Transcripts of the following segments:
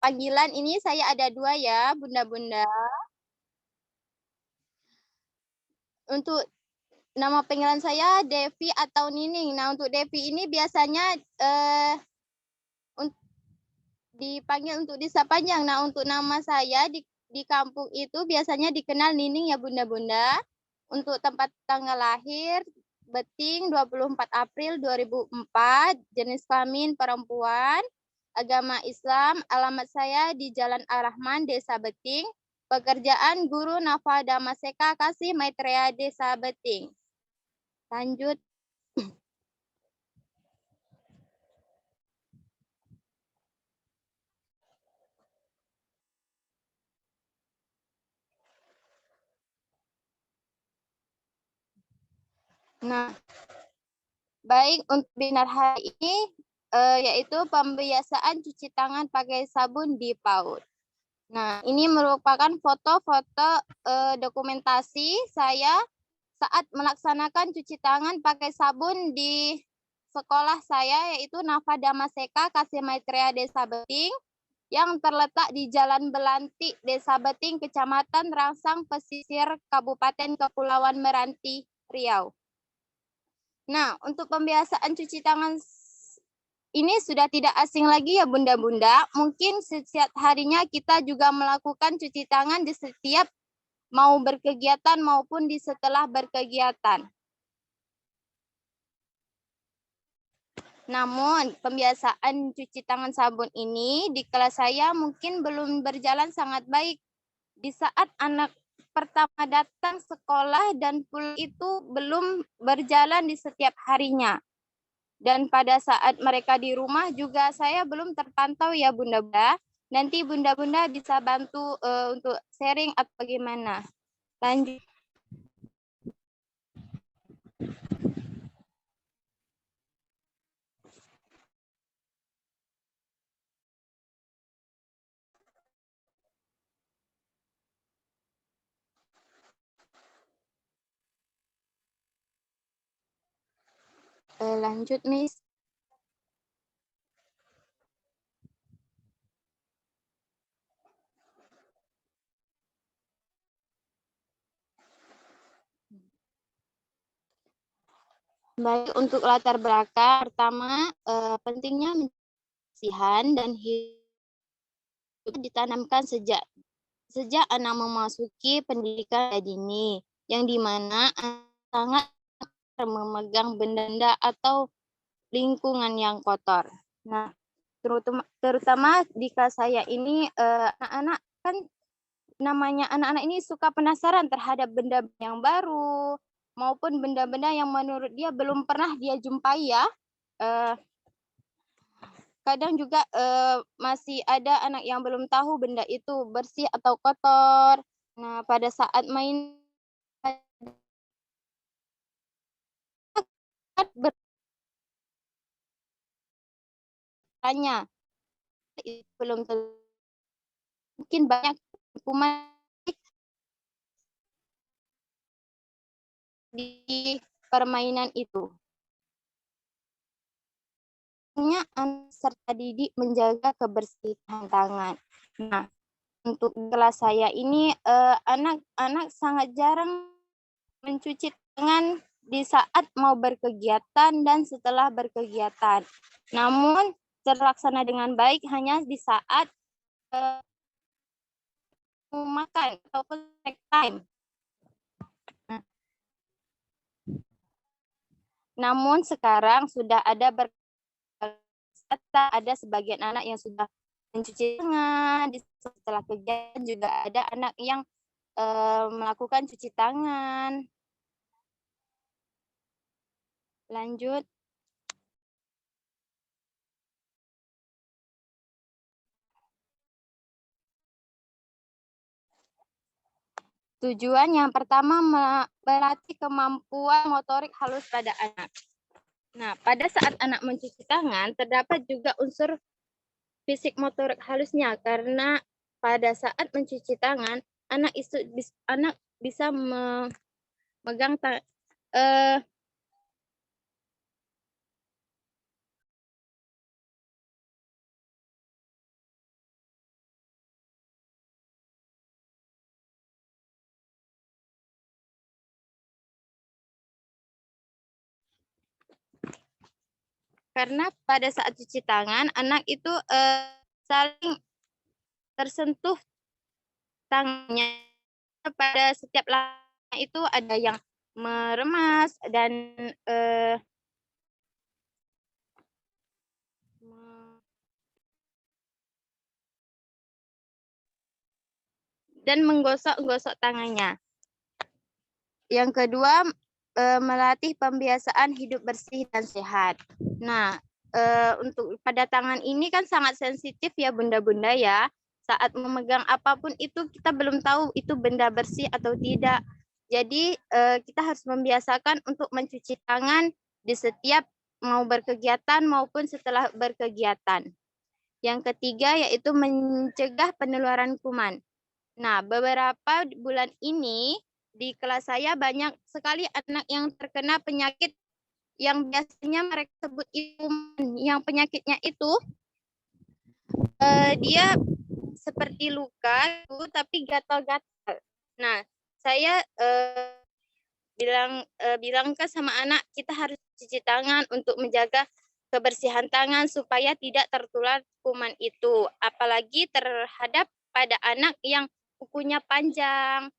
panggilan ini saya ada 2 ya, Bunda-Bunda. Untuk nama panggilan saya Devi atau Nining. Nah, untuk Devi ini biasanya, un dipanggil untuk disapa panjang. Nah, untuk nama saya di kampung itu biasanya dikenal Nining ya, Bunda-Bunda. Untuk tempat tanggal lahir, Beting 24 April 2004, jenis kelamin perempuan, agama Islam, alamat saya di Jalan Ar-Rahman, Desa Beting, pekerjaan guru Nafada Maseka Kasih Maitreya Desa Beting. Lanjut. Nah, baik untuk webinar hari ini yaitu pembiasaan cuci tangan pakai sabun di PAUD. Nah, ini merupakan foto-foto dokumentasi saya saat melaksanakan cuci tangan pakai sabun di sekolah saya, yaitu Nafada Maseka Kasih Maitreya Desa Beting, yang terletak di Jalan Belanti, Desa Beting, Kecamatan Rangsang, Pesisir, Kabupaten Kepulauan Meranti, Riau. Nah, untuk pembiasaan cuci tangan ini sudah tidak asing lagi ya Bunda-Bunda. Mungkin setiap harinya kita juga melakukan cuci tangan di setiap mau berkegiatan maupun di setelah berkegiatan. Namun, pembiasaan cuci tangan sabun ini di kelas saya mungkin belum berjalan sangat baik. Di saat anak pertama datang sekolah dan pulang itu belum berjalan di setiap harinya. Dan pada saat mereka di rumah juga saya belum terpantau ya Bunda-Bunda. Nanti Bunda-Bunda bisa bantu untuk sharing atau bagaimana. Lanjut. Lanjut, Miss. Baik, untuk latar belakang pertama pentingnya kebersihan dan hidup ditanamkan sejak anak memasuki pendidikan dini, yang dimana sangat memegang benda-benda atau lingkungan yang kotor. Nah, terutama di kelas saya ini anak-anak kan namanya anak-anak ini suka penasaran terhadap benda yang baru maupun benda-benda yang menurut dia belum pernah dia jumpai ya. Kadang juga masih ada anak yang belum tahu benda itu bersih atau kotor. Nah, pada saat main bertanya belum mungkin banyak kuman di permainan itu. Serta didik menjaga kebersihan tangan. Nah, untuk kelas saya ini anak-anak sangat jarang mencuci tangan di saat mau berkegiatan dan setelah berkegiatan. Namun terlaksana dengan baik hanya di saat makan ataupun snack time. Namun sekarang sudah ada sebagian anak yang sudah mencuci tangan, setelah kegiatan juga ada anak yang melakukan cuci tangan. Lanjut. Tujuan yang pertama melatih kemampuan motorik halus pada anak. Nah, pada saat anak mencuci tangan, terdapat juga unsur fisik motorik halusnya karena pada saat mencuci tangan, anak bisa memegang karena pada saat cuci tangan anak itu saling tersentuh tangannya pada setiap langkah itu ada yang meremas dan menggosok-gosok tangannya. Yang kedua, melatih pembiasaan hidup bersih dan sehat. Nah, untuk pada tangan ini kan sangat sensitif ya bunda-bunda ya. Saat memegang apapun itu kita belum tahu itu benda bersih atau tidak. Jadi kita harus membiasakan untuk mencuci tangan di setiap mau berkegiatan maupun setelah berkegiatan. Yang ketiga yaitu mencegah penularan kuman. Nah, beberapa bulan ini di kelas saya banyak sekali anak yang terkena penyakit yang biasanya mereka sebut kuman. Yang penyakitnya itu dia seperti luka tapi gatal-gatal. Nah, saya bilang ke sama anak kita harus cuci tangan untuk menjaga kebersihan tangan supaya tidak tertular kuman itu, apalagi terhadap pada anak yang kukunya panjang.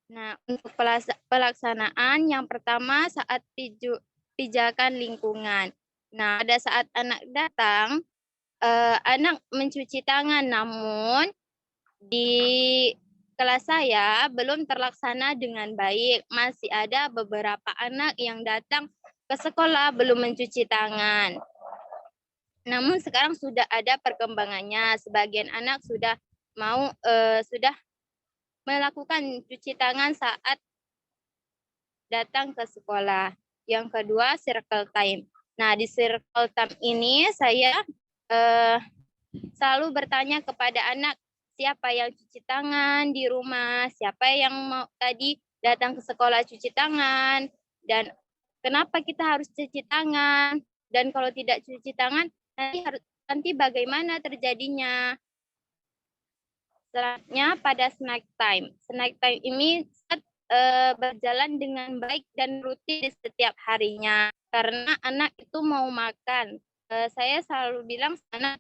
Nah, untuk pelaksanaan yang pertama saat pijakan lingkungan. Nah, pada saat anak datang, anak mencuci tangan, namun di kelas saya belum terlaksana dengan baik. Masih ada beberapa anak yang datang ke sekolah belum mencuci tangan. Namun sekarang sudah ada perkembangannya. Sebagian anak sudah sudah melakukan cuci tangan saat datang ke sekolah. Yang kedua, circle time. Nah, di circle time ini saya selalu bertanya kepada anak, siapa yang cuci tangan di rumah, siapa yang mau tadi datang ke sekolah cuci tangan, dan kenapa kita harus cuci tangan, dan kalau tidak cuci tangan, nanti bagaimana terjadinya. Selanjutnya pada snack time. Snack time ini berjalan dengan baik dan rutin di setiap harinya. Karena anak itu mau makan. Saya selalu bilang anak,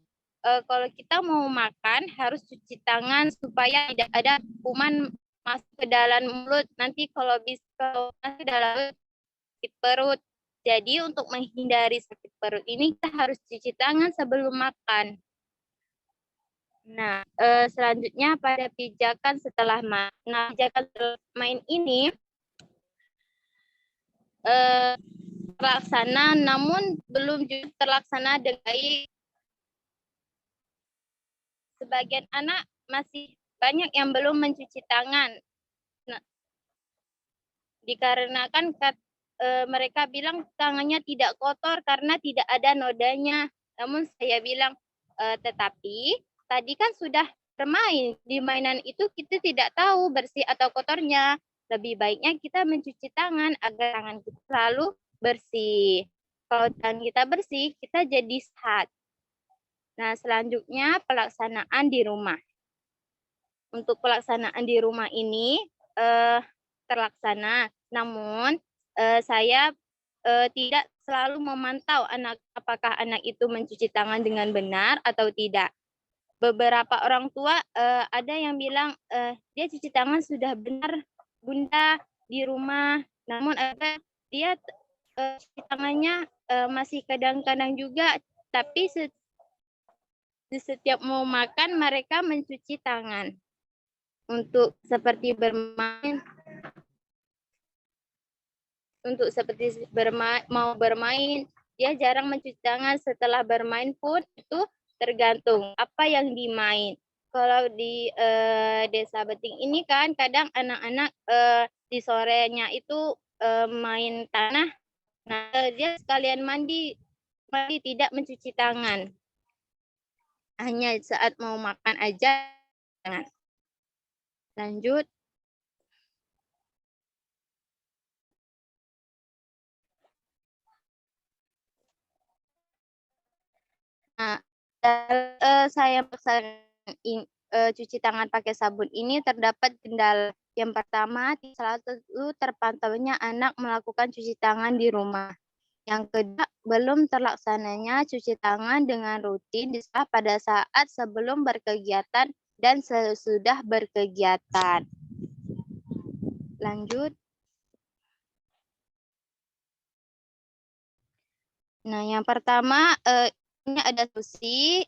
kalau kita mau makan harus cuci tangan supaya tidak ada kuman masuk ke dalam mulut. Nanti kalau masuk ke dalam sakit perut. Jadi untuk menghindari sakit perut ini kita harus cuci tangan sebelum makan. Nah, selanjutnya pada pijakan setelah main. Nah, pijakan setelah main ini terlaksana, namun belum juga terlaksana dengan baik. Sebagian anak masih banyak yang belum mencuci tangan. Nah, dikarenakan mereka bilang tangannya tidak kotor karena tidak ada nodanya. Namun saya bilang, tetapi tadi kan sudah bermain. Di mainan itu kita tidak tahu bersih atau kotornya. Lebih baiknya kita mencuci tangan agar tangan kita selalu bersih. Kalau tangan kita bersih, kita jadi sehat. Nah, selanjutnya pelaksanaan di rumah. Untuk pelaksanaan di rumah ini terlaksana, namun saya tidak selalu memantau apakah anak itu mencuci tangan dengan benar atau tidak. Beberapa orang tua ada yang bilang dia cuci tangan sudah benar bunda di rumah, namun ada dia cuci tangannya masih kadang-kadang juga, tapi di setiap mau makan mereka mencuci tangan. Untuk seperti bermain mau bermain, dia jarang mencuci tangan. Setelah bermain pun itu tergantung apa yang dimain. Kalau di Desa Beting ini kan kadang anak-anak di sorenya itu main tanah. Nah, dia sekalian mandi tidak mencuci tangan. Hanya saat mau makan aja. Lanjut. Nah, saya pesan cuci tangan pakai sabun ini terdapat kendala. Yang pertama, selalu terpantaunya anak melakukan cuci tangan di rumah. Yang kedua, belum terlaksananya cuci tangan dengan rutin pada saat sebelum berkegiatan dan sesudah berkegiatan. Lanjut. Nah, yang pertama, ini ada solusi.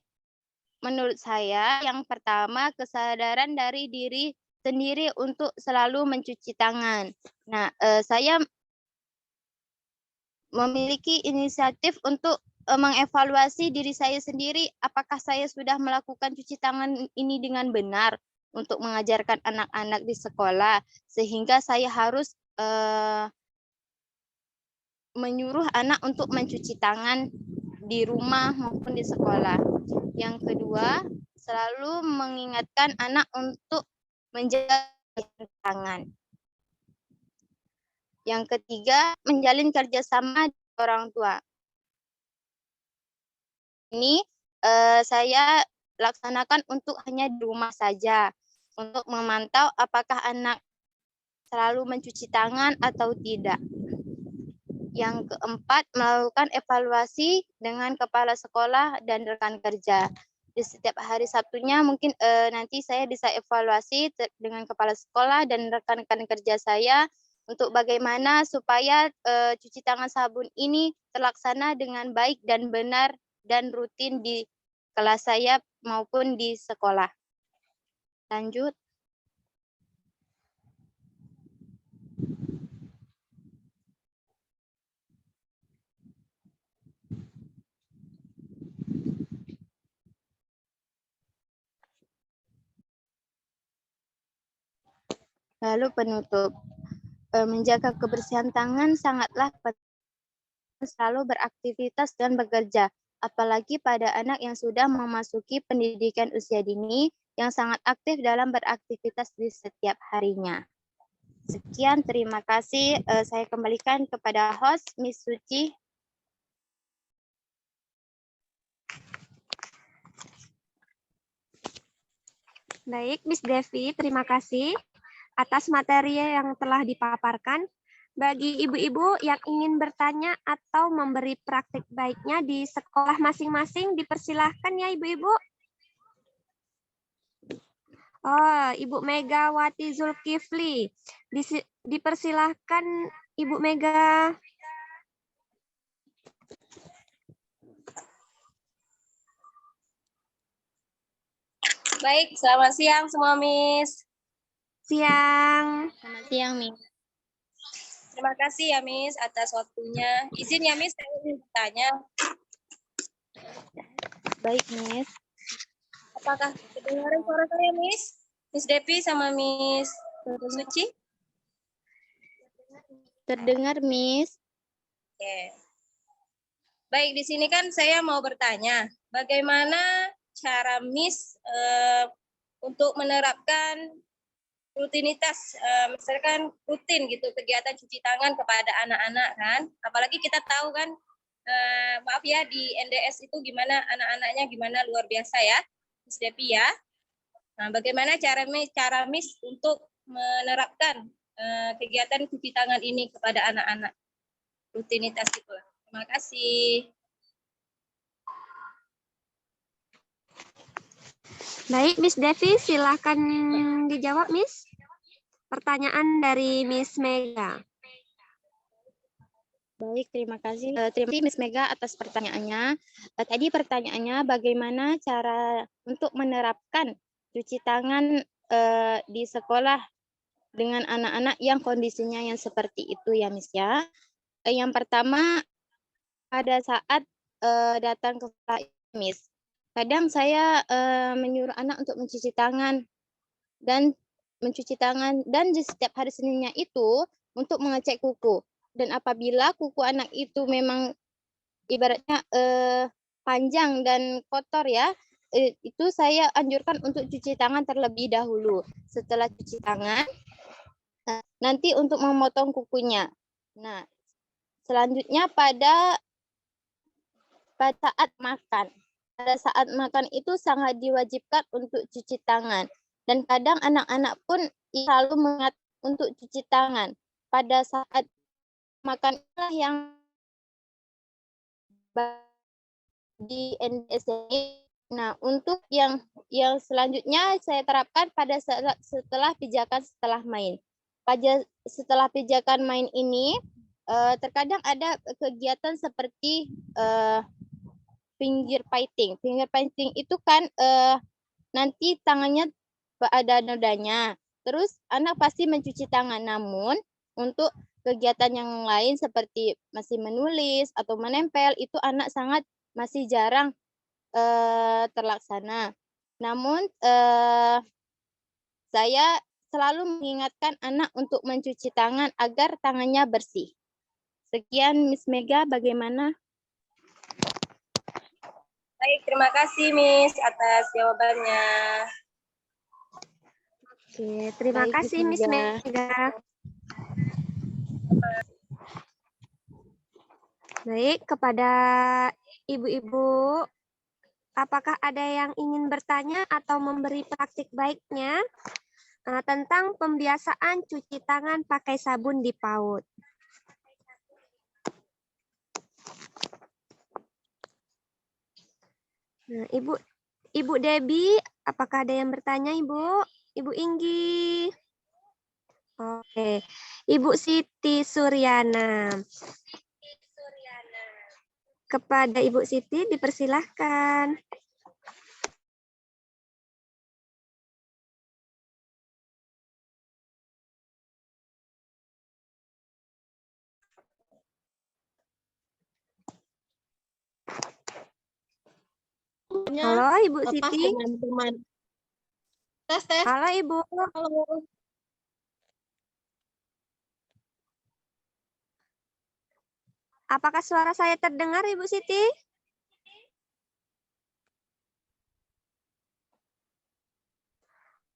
Menurut saya, yang pertama kesadaran dari diri sendiri untuk selalu mencuci tangan. Nah, saya memiliki inisiatif untuk mengevaluasi diri saya sendiri, apakah saya sudah melakukan cuci tangan ini dengan benar untuk mengajarkan anak-anak di sekolah, sehingga saya harus menyuruh anak untuk mencuci tangan di rumah maupun di sekolah. Yang kedua, selalu mengingatkan anak untuk menjaga tangan. Yang ketiga, menjalin kerjasama dengan orang tua. Ini saya laksanakan untuk hanya di rumah saja, untuk memantau apakah anak selalu mencuci tangan atau tidak. Yang keempat, melakukan evaluasi dengan kepala sekolah dan rekan kerja. Di setiap hari Sabtunya mungkin nanti saya bisa evaluasi dengan kepala sekolah dan rekan-rekan kerja saya untuk bagaimana supaya cuci tangan sabun ini terlaksana dengan baik dan benar dan rutin di kelas saya maupun di sekolah. Lanjut. Lalu penutup. Menjaga kebersihan tangan sangatlah penting, selalu beraktivitas dan bekerja, apalagi pada anak yang sudah memasuki pendidikan usia dini yang sangat aktif dalam beraktivitas di setiap harinya. Sekian, terima kasih. Saya kembalikan kepada host, Miss Suci. Baik, Miss Devi, terima kasih atas materi yang telah dipaparkan. Bagi ibu-ibu yang ingin bertanya atau memberi praktik baiknya di sekolah masing-masing, dipersilahkan ya ibu-ibu. Oh, Ibu Megawati Zulkifli. Dipersilahkan Ibu Mega. Baik, selamat siang semua, Miss. Siang. Selamat siang, Miss. Terima kasih ya, Miss, atas waktunya. Izin ya, Miss, saya ingin bertanya. Baik, Miss. Apakah kedengaran suara saya, Miss? Miss Devi sama Miss Suci? Terdengar, Miss. Oke. Baik, di sini kan saya mau bertanya, bagaimana cara Miss untuk menerapkan rutinitas, misalkan rutin gitu kegiatan cuci tangan kepada anak-anak kan, apalagi kita tahu kan, maaf ya di NDS itu gimana anak-anaknya gimana luar biasa ya, Miss Devi ya. Nah, bagaimana cara Miss untuk menerapkan kegiatan cuci tangan ini kepada anak-anak rutinitas itu? Terima kasih. Baik, Miss Devi, silakan dijawab, Miss. Pertanyaan dari Miss Mega. Baik, terima kasih. Terima kasih Miss Mega atas pertanyaannya. Tadi pertanyaannya bagaimana cara untuk menerapkan cuci tangan di sekolah dengan anak-anak yang kondisinya yang seperti itu ya Miss ya. Yang pertama pada saat datang ke sekolah Miss. Kadang saya menyuruh anak untuk mencuci tangan dan di setiap hari Seninnya itu untuk mengecek kuku. Dan apabila kuku anak itu memang ibaratnya panjang dan kotor ya, itu saya anjurkan untuk cuci tangan terlebih dahulu. Setelah cuci tangan, nanti untuk memotong kukunya. Nah, selanjutnya pada saat makan. pada saat makan itu sangat diwajibkan untuk cuci tangan. Dan kadang anak-anak pun selalu mengingat untuk cuci tangan. Pada saat makan inilah yang di NDSI. Nah, untuk yang selanjutnya saya terapkan pada setelah pijakan setelah main. Setelah pijakan main ini, terkadang ada kegiatan seperti finger fighting. Finger fighting itu kan nanti tangannya ada nodanya. Terus anak pasti mencuci tangan. Namun untuk kegiatan yang lain seperti masih menulis atau menempel itu anak sangat masih jarang terlaksana. Namun saya selalu mengingatkan anak untuk mencuci tangan agar tangannya bersih. Sekian Miss Mega, bagaimana? Baik, terima kasih Miss atas jawabannya. Oke, terima Baik, kasih Miss Mega. Baik, kepada ibu-ibu, apakah ada yang ingin bertanya atau memberi praktik baiknya tentang pembiasaan cuci tangan pakai sabun di PAUD? Nah, Ibu Debbie, apakah ada yang bertanya, Ibu? Ibu Inggi. Oke. Ibu Siti Suryana. Kepada Ibu Siti dipersilahkan. Halo Ibu Siti. Teman-teman. Tes. Halo Ibu. Halo. Apakah suara saya terdengar Ibu Siti?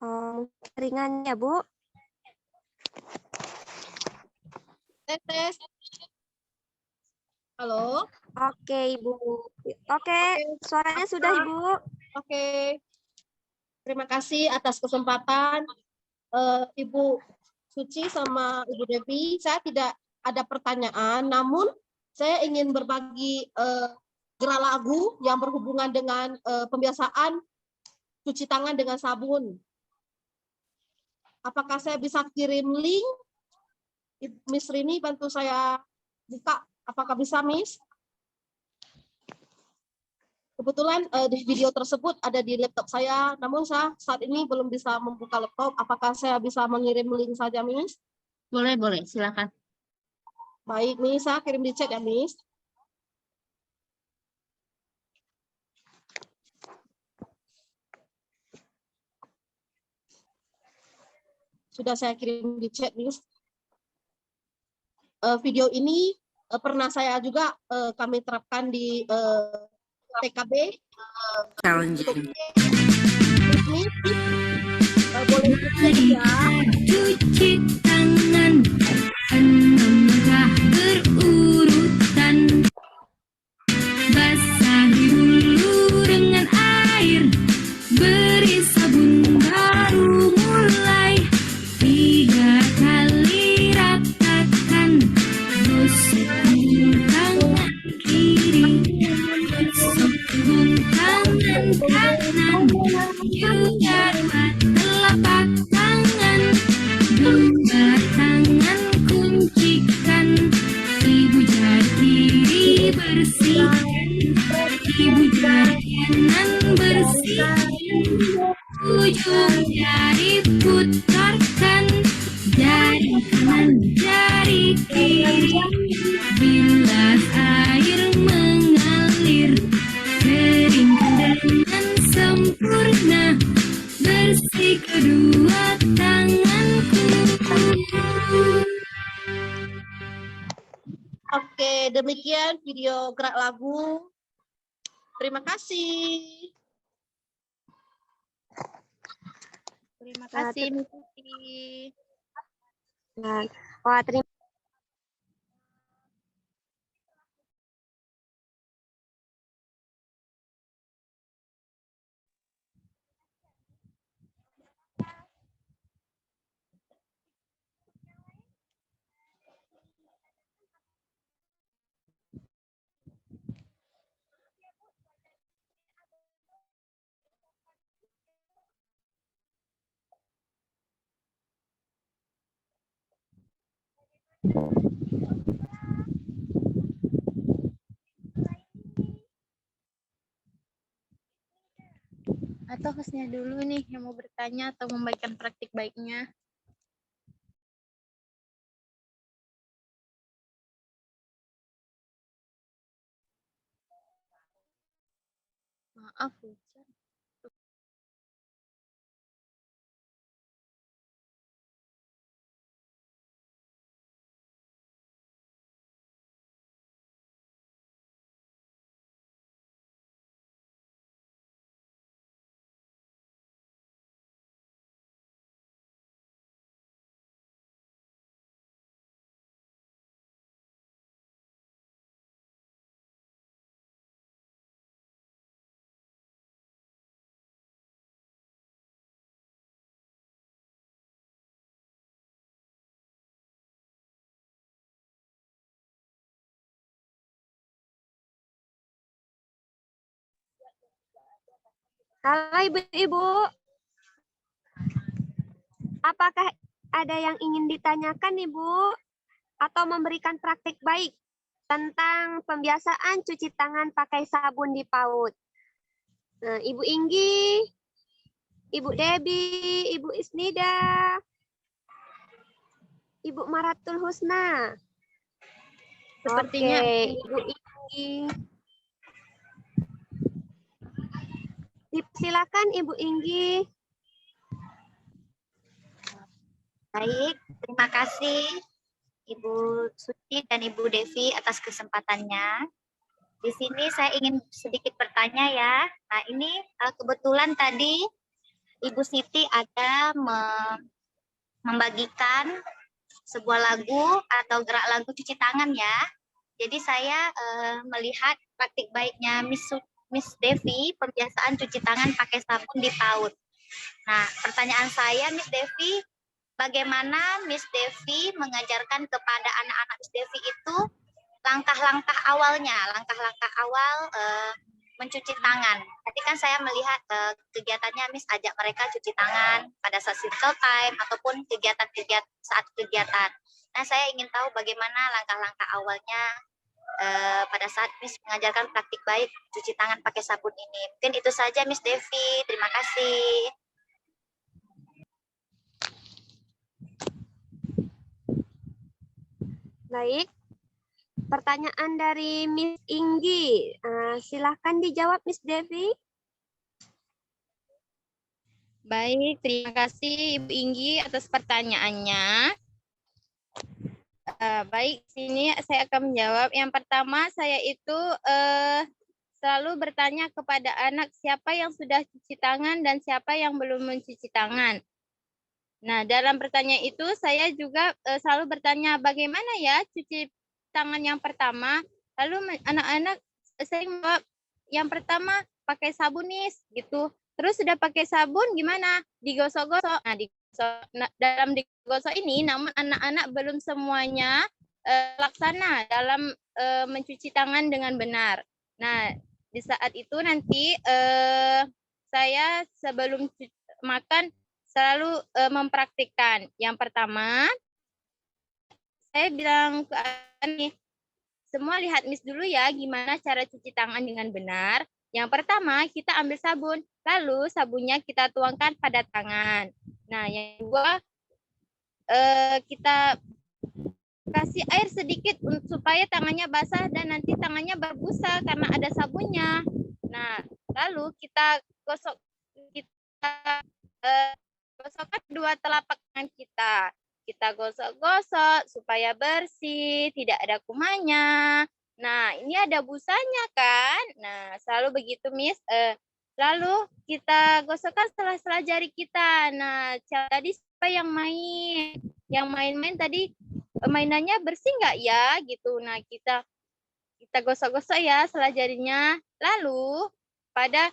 Oh, ringan ya Bu. Tes. Halo. Oke Ibu. Oke, suaranya sudah Ibu. Oke. Terima kasih atas kesempatan Ibu Suci sama Ibu Devi. Saya tidak ada pertanyaan, namun saya ingin berbagi gerak lagu yang berhubungan dengan pembiasaan cuci tangan dengan sabun. Apakah saya bisa kirim link? Miss Rini bantu saya buka. Apakah bisa, Miss? Kebetulan di video tersebut ada di laptop saya, namun saya saat ini belum bisa membuka laptop. Apakah saya bisa mengirim link saja, Miss? Boleh, silakan. Baik, Miss, saya kirim di chat ya, Miss. Sudah saya kirim di chat, Miss. Video ini pernah saya juga kami terapkan di TKB. Boleh cuci tangan 6 langkah berurutan. Basahi dulu dengan air, beri sabun baru mulai. 3 kali ratakan, gosok tangan kiri, gosok tangan kanan, juga telapak tangan, 2 tangan kuncikan. Ibu jari bersihkan, ibu jari kanan bersihkan, ujung jari putarkan, jari kanan jari kiri. Bilas air mengalir, keringkan dengan sempurna, bersih kedua tanganku. Oke, demikian video gerak lagu. Terima kasih. Terima kasih, Miss Siti. Wah, terima Atau hostnya dulu nih yang mau bertanya atau membagikan praktik baiknya. Maaf, hujan. Halo Ibu-ibu, apakah ada yang ingin ditanyakan Ibu atau memberikan praktik baik tentang pembiasaan cuci tangan pakai sabun di PAUD? Nah, Ibu Inggi, Ibu Debbie, Ibu Isnida, Ibu Maratul Husna. Sepertinya Oke, Ibu Inggi. Silakan Ibu Inggi. Baik, terima kasih Ibu Suci dan Ibu Devi atas kesempatannya. Di sini saya ingin sedikit bertanya ya. Nah ini kebetulan tadi Ibu Siti ada membagikan sebuah lagu atau gerak lagu cuci tangan ya. Jadi saya melihat praktik baiknya Miss Devi, pembiasaan cuci tangan pakai sabun di PAUD. Nah pertanyaan saya Miss Devi, bagaimana Miss Devi mengajarkan kepada anak-anak Miss Devi itu langkah-langkah awalnya, langkah-langkah awal mencuci tangan. Tadi kan saya melihat kegiatannya Miss ajak mereka cuci tangan pada saat circle time ataupun kegiatan-kegiatan saat kegiatan. Nah, saya ingin tahu bagaimana langkah-langkah awalnya pada saat Miss mengajarkan praktik baik cuci tangan pakai sabun ini. Mungkin itu saja Miss Devi. Terima kasih. Baik, pertanyaan dari Miss Inggi. Silahkan dijawab Miss Devi. baik, terima kasih Ibu Inggi atas pertanyaannya. Baik, sini saya akan menjawab. Yang pertama, saya itu selalu bertanya kepada anak siapa yang sudah cuci tangan dan siapa yang belum mencuci tangan. Nah, dalam pertanyaan itu saya juga selalu bertanya bagaimana ya cuci tangan yang pertama. Lalu anak-anak saya menjawab yang pertama pakai sabun nih gitu. Terus sudah pakai sabun gimana? Digosok-gosok. Nah, dalam digosok ini namun anak-anak belum semuanya laksana dalam mencuci tangan dengan benar. Nah, di saat itu nanti saya sebelum makan selalu mempraktikkan. Yang pertama, saya bilang ke anak, semua lihat Miss dulu ya gimana cara cuci tangan dengan benar. Yang pertama, kita ambil sabun, lalu sabunnya kita tuangkan pada tangan. Nah, yang kedua, kita kasih air sedikit supaya tangannya basah dan nanti tangannya berbusa karena ada sabunnya. Nah, lalu kita gosok, gosokkan kedua telapak tangan kita. Kita gosok-gosok supaya bersih, tidak ada kumannya. Nah, ini ada busanya kan? Nah, selalu begitu, Miss. Lalu kita gosokkan setelah jari kita. Nah, tadi siapa yang main? Yang main-main tadi mainannya bersih nggak ya? Gitu. Nah, kita gosok-gosok ya setelah jarinya. Lalu pada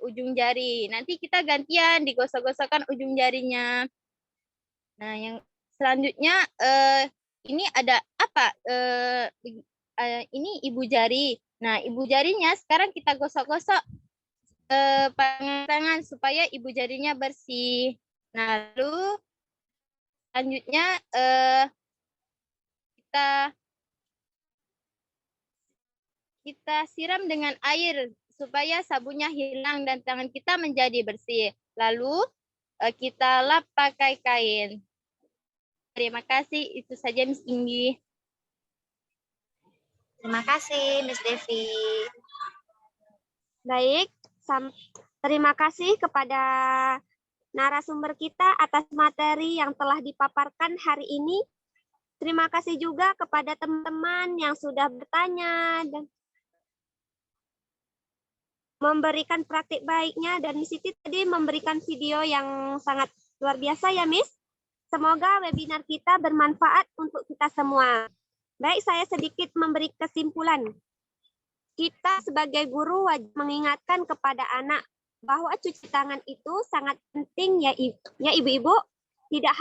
ujung jari. Nanti kita gantian digosok-gosokkan ujung jarinya. Nah, yang selanjutnya ini ada apa? Ini ibu jari. Nah, ibu jarinya sekarang kita gosok-gosok tangan supaya ibu jarinya bersih. Nah, lalu selanjutnya kita siram dengan air supaya sabunnya hilang dan tangan kita menjadi bersih. Lalu kita lap pakai kain. Terima kasih, itu saja Miss Inggi. Terima kasih Miss Devi. Baik, terima kasih kepada narasumber kita atas materi yang telah dipaparkan hari ini. Terima kasih juga kepada teman-teman yang sudah bertanya dan memberikan praktik baiknya, dan Miss Siti tadi memberikan video yang sangat luar biasa ya Miss. Semoga webinar kita bermanfaat untuk kita semua. Baik, saya sedikit memberi kesimpulan. Kita sebagai guru wajib mengingatkan kepada anak bahwa cuci tangan itu sangat penting ya ibu-ibu. Tidak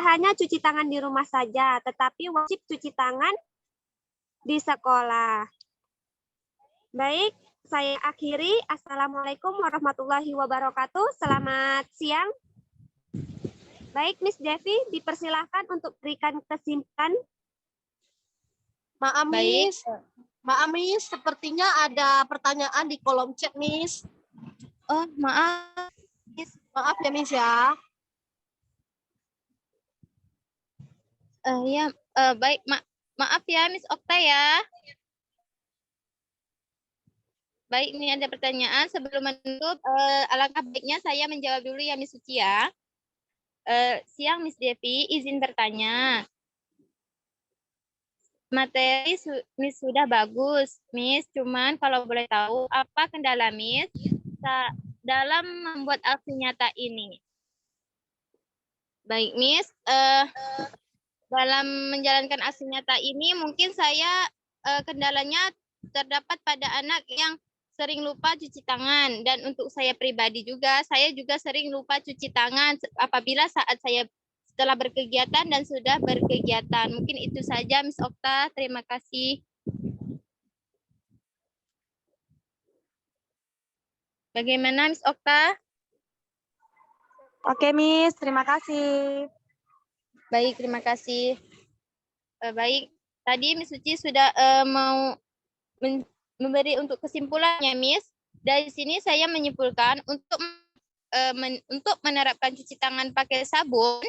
hanya cuci tangan di rumah saja, tetapi wajib cuci tangan di sekolah. Baik, saya akhiri. Assalamualaikum warahmatullahi wabarakatuh. Selamat siang. Baik, Miss Devi, dipersilahkan untuk berikan kesimpulan. Maaf, Baik. Miss. Maaf, Miss. Sepertinya ada pertanyaan di kolom chat, Miss. Oh, maaf. Maaf ya, Miss ya. Ya, baik. Maaf ya, Miss Okta ya. Baik, ini ada pertanyaan. Sebelum menutup, alangkah baiknya saya menjawab dulu ya, Miss Suci ya. Siang, Miss Devi, izin bertanya. Materi Miss sudah bagus, Miss. Cuman kalau boleh tahu, apa kendala Miss dalam membuat aksi nyata ini? Baik, Miss. Dalam menjalankan aksi nyata ini, mungkin saya kendalanya terdapat pada anak yang sering lupa cuci tangan. Dan untuk saya pribadi juga, saya juga sering lupa cuci tangan apabila saat saya setelah berkegiatan dan sudah berkegiatan. Mungkin itu saja, Miss Okta. Terima kasih. Bagaimana, Miss Okta? Oke, Miss. Terima kasih. Baik, terima kasih. Baik, tadi Miss Suci sudah mau memberi untuk kesimpulannya, Miss. Dari sini saya menyimpulkan untuk menerapkan cuci tangan pakai sabun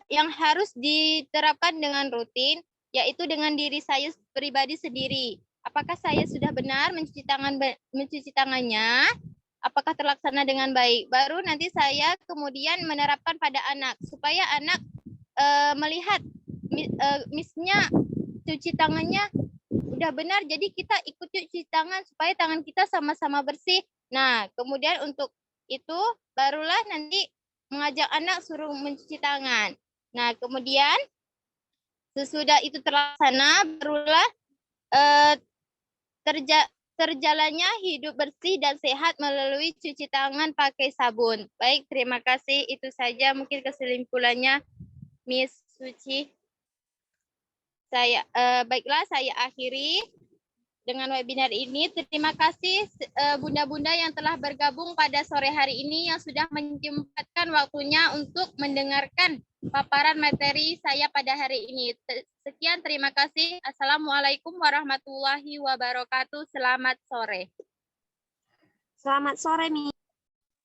yang harus diterapkan dengan rutin, yaitu dengan diri saya pribadi sendiri. Apakah saya sudah benar mencuci tangannya? Apakah terlaksana dengan baik? Baru nanti saya kemudian menerapkan pada anak, supaya anak melihat Miss-nya cuci tangannya udah benar, jadi kita ikut cuci tangan supaya tangan kita sama-sama bersih. Nah, kemudian untuk itu barulah nanti mengajak anak suruh mencuci tangan. Nah, kemudian sesudah itu terlaksana, barulah terjalannya hidup bersih dan sehat melalui cuci tangan pakai sabun. Baik, terima kasih. Itu saja mungkin kesimpulannya, Miss Suci. Baiklah, saya akhiri dengan webinar ini. Terima kasih bunda-bunda yang telah bergabung pada sore hari ini, yang sudah menyempatkan waktunya untuk mendengarkan paparan materi saya pada hari ini. Sekian, terima kasih. Assalamualaikum warahmatullahi wabarakatuh. Selamat sore. Selamat sore, Miss.